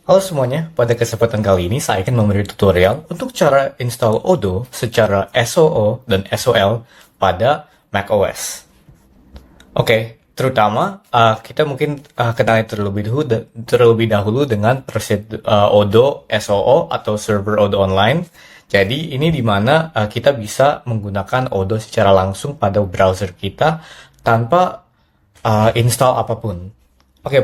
Halo semuanya, pada kesempatan kali ini saya akan memberi tutorial untuk cara install Odoo secara SOO dan SOL pada macOS. Oke, terutama kita mungkin kenali terlebih dahulu dengan prosedur Odoo SOO atau Server Odoo Online. Jadi ini dimana kita bisa menggunakan Odoo secara langsung pada browser kita tanpa install apapun. Oke,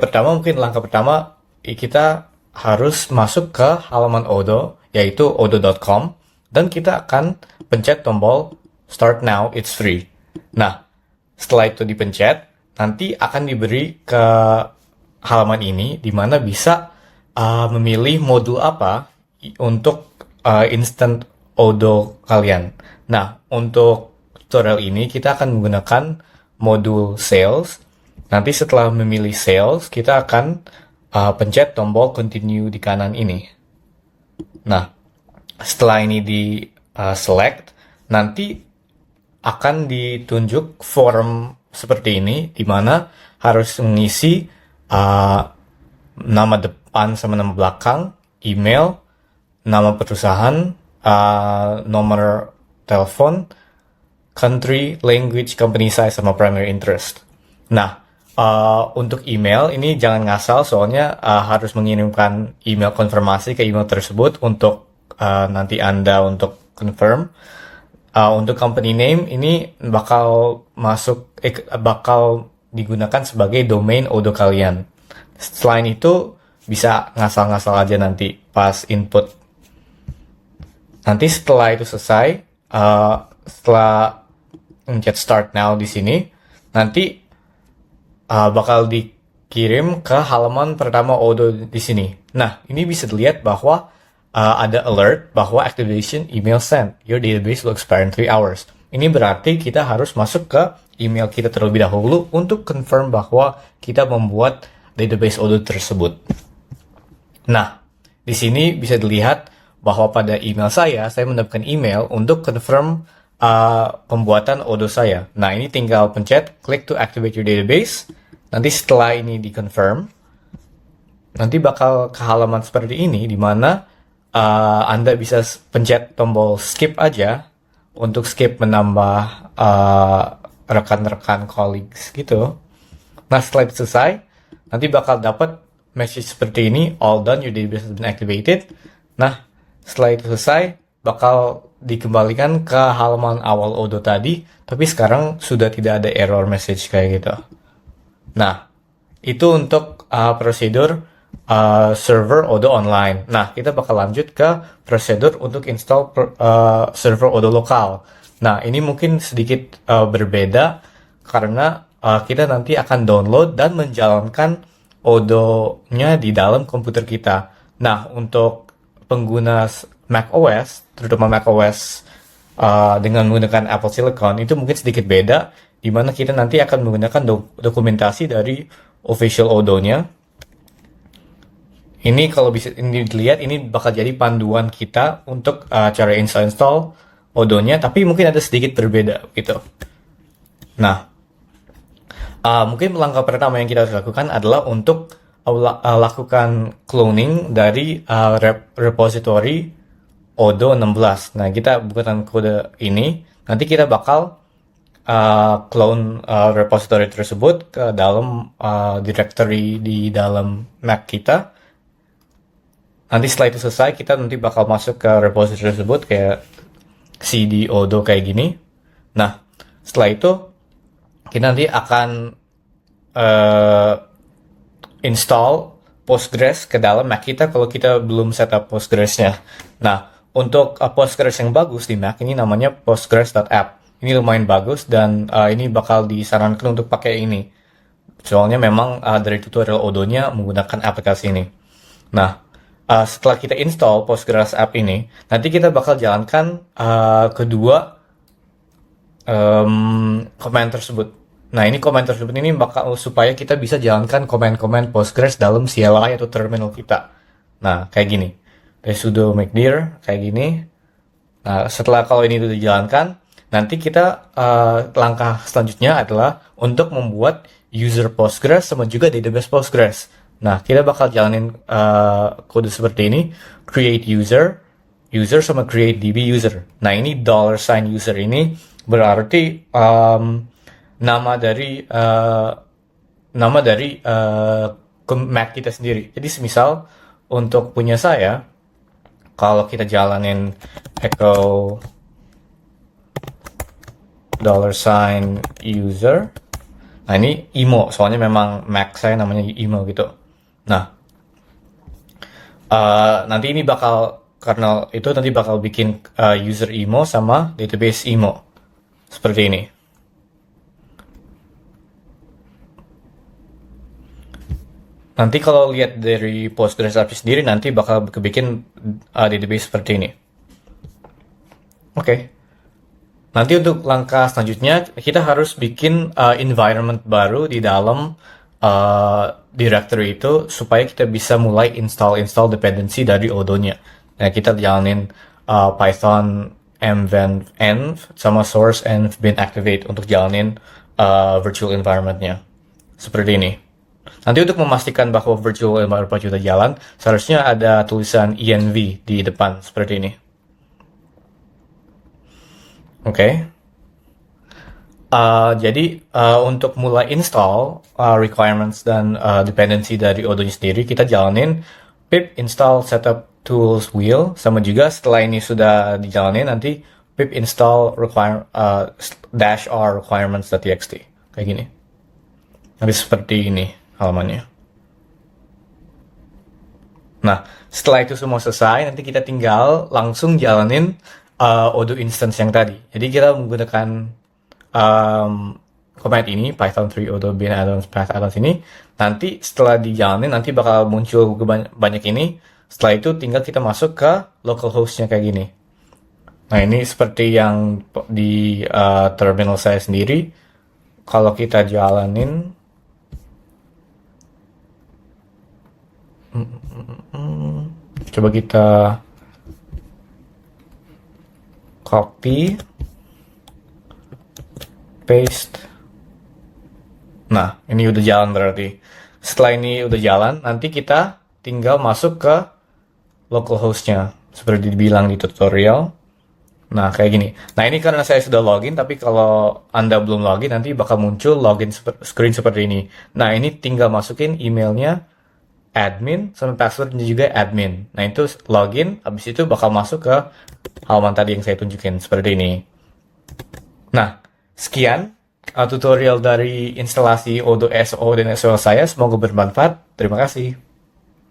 langkah pertama kita harus masuk ke halaman Odoo, yaitu odoo.com, dan kita akan pencet tombol Start Now, It's Free. Nah, setelah itu dipencet, nanti akan diberi ke halaman ini, di mana bisa memilih modul apa untuk instant Odoo kalian. Nah, untuk tutorial ini kita akan menggunakan modul Sales. Nanti setelah memilih Sales, kita akan pencet tombol Continue di kanan ini. Nah, setelah ini di select, nanti akan ditunjuk form seperti ini, di mana harus mengisi nama depan sama nama belakang, email, nama perusahaan, nomor telepon, country, language, company size, sama primary interest. Nah, untuk email ini jangan ngasal, soalnya harus mengirimkan email konfirmasi ke email tersebut untuk nanti Anda untuk confirm. Untuk company name ini bakal digunakan sebagai domain Odoo kalian. Selain itu bisa ngasal-ngasal aja nanti pas input. Nanti setelah itu selesai, setelah mencet Start Now di sini, nanti bakal dikirim ke halaman pertama Odoo di sini. Nah, ini bisa dilihat bahwa ada alert bahwa activation email sent. Your database will expire in 3 hours. Ini berarti kita harus masuk ke email kita terlebih dahulu untuk confirm bahwa kita membuat database Odoo tersebut. Nah, di sini bisa dilihat bahwa pada email saya mendapatkan email untuk confirm pembuatan Odoo saya. Nah, ini tinggal pencet click to activate your database. Nanti setelah ini di-confirm, nanti bakal ke halaman seperti ini, di mana Anda bisa pencet tombol skip aja untuk skip menambah rekan-rekan colleagues gitu. Nah, setelah itu selesai, nanti bakal dapat message seperti ini, all done, your database has been activated. Nah, setelah itu selesai, bakal dikembalikan ke halaman awal Odoo tadi, tapi sekarang sudah tidak ada error message kayak gitu. Nah, itu untuk prosedur server Odoo online. Nah, kita bakal lanjut ke prosedur untuk install server Odoo lokal. Nah, ini mungkin sedikit berbeda karena kita nanti akan download dan menjalankan Odoo-nya di dalam komputer kita. Nah, untuk pengguna macOS, terutama macOS dengan menggunakan Apple Silicon, itu mungkin sedikit beda, di mana kita nanti akan menggunakan dokumentasi dari official Odoo-nya. Ini kalau bisa ini dilihat, ini bakal jadi panduan kita untuk cara install Odoo-nya, tapi mungkin ada sedikit berbeda gitu. Nah, mungkin langkah pertama yang kita harus lakukan adalah untuk lakukan cloning dari repository Odoo 16. Nah, kita bukan kode ini, nanti kita bakal clone repository tersebut ke dalam directory di dalam Mac kita. Nanti setelah itu selesai, kita nanti bakal masuk ke repository tersebut kayak cd Odoo kayak gini. Nah, setelah itu kita nanti akan install Postgres ke dalam Mac kita kalau kita belum setup Postgres-nya. Nah, untuk Postgres yang bagus di Mac ini namanya postgres.app. Ini lumayan bagus dan ini bakal disarankan untuk pakai ini. Soalnya memang dari tutorial Odoo-nya menggunakan aplikasi ini. Nah, setelah kita install Postgres app ini, nanti kita bakal jalankan kedua komen tersebut. Nah, ini komen tersebut ini bakal supaya kita bisa jalankan komen-komen Postgres dalam CLI atau terminal kita. Nah, kayak gini. Dari sudo make dir kayak gini. Nah, setelah kalau ini sudah dijalankan, nanti kita langkah selanjutnya adalah untuk membuat user Postgres sama juga database Postgres. Nah, kita bakal jalanin kode seperti ini, create user, user sama create db user. Nah, ini $user ini berarti nama dari Mac kita sendiri. Jadi semisal untuk punya saya, kalau kita jalanin echo $user, nah ini emo, soalnya memang Mac saya namanya emo gitu. Nah, nanti ini kernel itu nanti bakal bikin user emo sama database emo seperti ini. Nanti kalau lihat dari Postgres API sendiri nanti bakal kebikin database seperti ini. Oke. Nanti untuk langkah selanjutnya kita harus bikin environment baru di dalam directory itu supaya kita bisa mulai install dependency dari Odoo-nya. Nah, kita jalanin Python env sama source env bin activate untuk jalanin virtual environment-nya. Seperti ini. Nanti untuk memastikan bahwa virtual environment sudah jalan, seharusnya ada tulisan env di depan seperti ini. Oke. Jadi untuk mulai install requirements dan dependency dari Odoo sendiri, kita jalanin pip install setup tools wheel, sama juga setelah ini sudah dijalanin nanti pip install -r requirements.txt kayak gini. Nanti seperti ini halamannya. Nah, setelah itu semua selesai, nanti kita tinggal langsung jalanin Odoo instance yang tadi. Jadi kita menggunakan command ini, Python 3 Odoo bin addons path addons ini. Nanti setelah dijalanin, nanti bakal muncul banyak ini. Setelah itu tinggal kita masuk ke localhost-nya kayak gini. Nah, ini seperti yang di terminal saya sendiri. Kalau kita jalanin, coba kita copy, paste. Nah, ini udah jalan berarti. Setelah ini udah jalan, nanti kita tinggal masuk ke localhost-nya. Seperti dibilang di tutorial. Nah, kayak gini. Nah, ini karena saya sudah login, tapi kalau Anda belum login, nanti bakal muncul login screen seperti ini. Nah, ini tinggal masukin emailnya admin, sama passwordnya juga admin. Nah, itu login, habis itu bakal masuk ke halaman tadi yang saya tunjukin, seperti ini. Nah, sekian tutorial dari instalasi Odoo SO dan SOL saya. Semoga bermanfaat. Terima kasih.